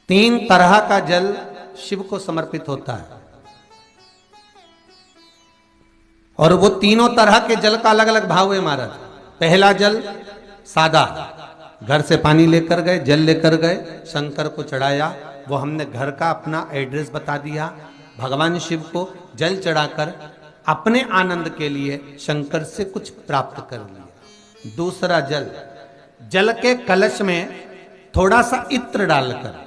तीन तरह का जल शिव को समर्पित होता है और वो तीनों तरह के जल का अलग अलग भाव है महाराज। पहला जल सादा, घर से पानी लेकर गए, जल लेकर गए, शंकर को चढ़ाया, वो हमने घर का अपना एड्रेस बता दिया, भगवान शिव को जल चढ़ाकर अपने आनंद के लिए शंकर से कुछ प्राप्त कर लिया। दूसरा जल, जल के कलश में थोड़ा सा इत्र डालकर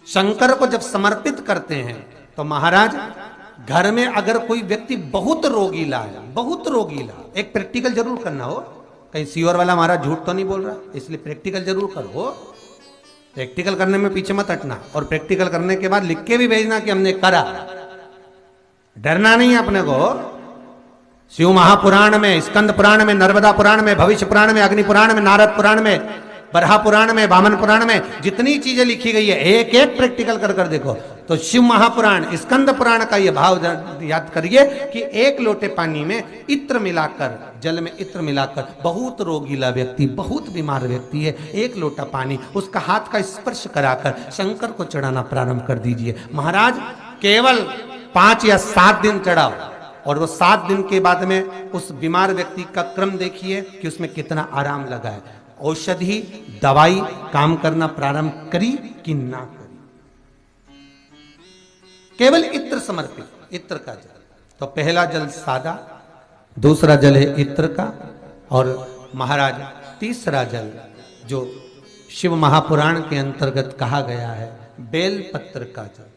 शंकर को जब समर्पित करते हैं तो महाराज घर में अगर कोई व्यक्ति बहुत रोगीला है, बहुत रोगीला, एक प्रैक्टिकल जरूर करना हो, कहीं सीवर वाला महाराज झूठ तो नहीं बोल रहा, इसलिए प्रैक्टिकल जरूर करो। प्रैक्टिकल करने में पीछे मत हटना और प्रैक्टिकल करने के बाद लिख के भी भेजना कि हमने करा। डरना नहीं है अपने को। शिव महापुराण में, स्कंद पुराण में, नर्मदा पुराण में, भविष्य पुराण में, अग्नि पुराण में, नारद पुराण में, बरहा पुराण में, वामन पुराण में जितनी चीजें लिखी गई है एक एक प्रैक्टिकल कर कर देखो। तो शिव महापुराण, स्कंद पुराण का ये भाव याद करिए कि एक लोटे पानी में इत्र मिलाकर, जल में इत्र मिलाकर, बहुत रोगीला व्यक्ति, बहुत बीमार व्यक्ति है, एक लोटा पानी उसका हाथ का स्पर्श कराकर शंकर को चढ़ाना प्रारंभ कर दीजिए। महाराज केवल 5 या 7 दिन चढ़ाओ और वो 7 दिन के बाद में उस बीमार व्यक्ति का क्रम देखिए कि उसमें कितना आराम लगा है। औषधि दवाई काम करना प्रारंभ करी कि ना करी। केवल इत्र समर्पित, इत्र का जल। तो पहला जल सादा, दूसरा जल है इत्र का, और महाराज तीसरा जल जो शिव महापुराण के अंतर्गत कहा गया है बेलपत्र का जल।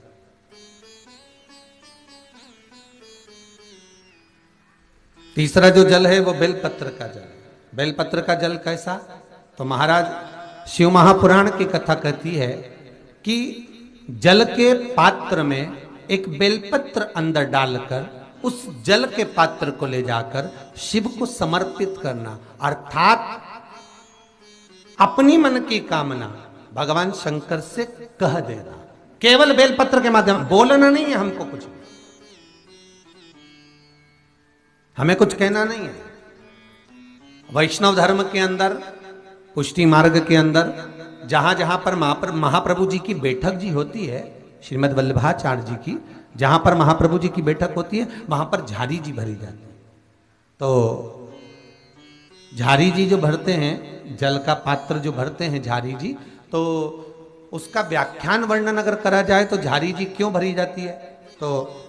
तीसरा जो जल है वो बेलपत्र का जल। बेलपत्र का जल कैसा? तो महाराज शिव महापुराण की कथा कहती है कि जल के पात्र में एक बेलपत्र अंदर डालकर उस जल के पात्र को ले जाकर शिव को समर्पित करना, अर्थात अपनी मन की कामना भगवान शंकर से कह देना। केवल बेलपत्र के माध्यम, बोलना नहीं है हमको कुछ, हमें कुछ कहना नहीं है। वैष्णव धर्म के अंदर, पुष्टि मार्ग के अंदर जहां जहां पर महाप्रभु जी की बैठक जी होती है, श्रीमद् वल्लभाचार्य जी की, जहां पर महाप्रभु जी की बैठक होती है वहां पर झारी जी भरी जाती है। तो झारी जी जो भरते हैं, जल का पात्र जो भरते हैं झारी जी, तो उसका व्याख्यान वर्णन अगर करा जाए तो झारी जी क्यों भरी जाती है, तो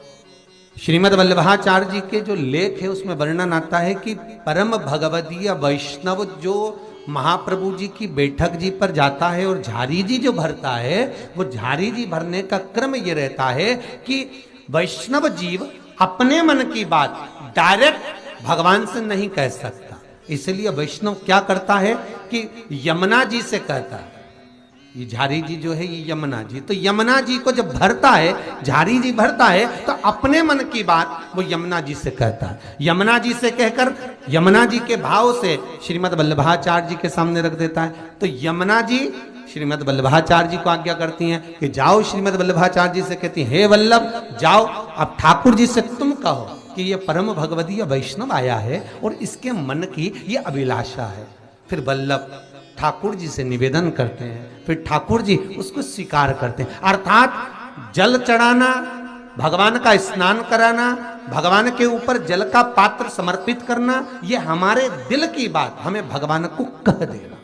श्रीमद् वल्लभाचार्य जी के जो लेख है उसमें वर्णन आता है कि परम भगवदीय वैष्णव जो महाप्रभु जी की बैठक जी पर जाता है और झारी जी जो भरता है, वो झारी जी भरने का क्रम ये रहता है कि वैष्णव जीव अपने मन की बात डायरेक्ट भगवान से नहीं कह सकता, इसलिए वैष्णव क्या करता है कि यमुना जी से कहता है। ये झारी जी जो है ये यमुना जी, तो यमुना जी को जब भरता है, झारी जी भरता है, तो अपने मन की बात वो यमुना जी से कहता है। यमुना जी से कहकर यमुना जी के भाव से श्रीमद् वल्लभाचार्य जी के सामने रख देता है। तो यमुना जी श्रीमद् वल्लभाचार्य जी को आज्ञा करती हैं कि जाओ, श्रीमद् वल्लभाचार्य जी से कहती हैं हे वल्लभ जाओ, अब ठाकुर जी से तुम कहो कि ये परम भगवदीय वैष्णव आया है और इसके मन की ये अभिलाषा है। फिर वल्लभ ठाकुर जी से निवेदन करते हैं, फिर ठाकुर जी उसको स्वीकार करते हैं। अर्थात जल चढ़ाना, भगवान का स्नान कराना, भगवान के ऊपर जल का पात्र समर्पित करना, ये हमारे दिल की बात हमें भगवान को कह देना।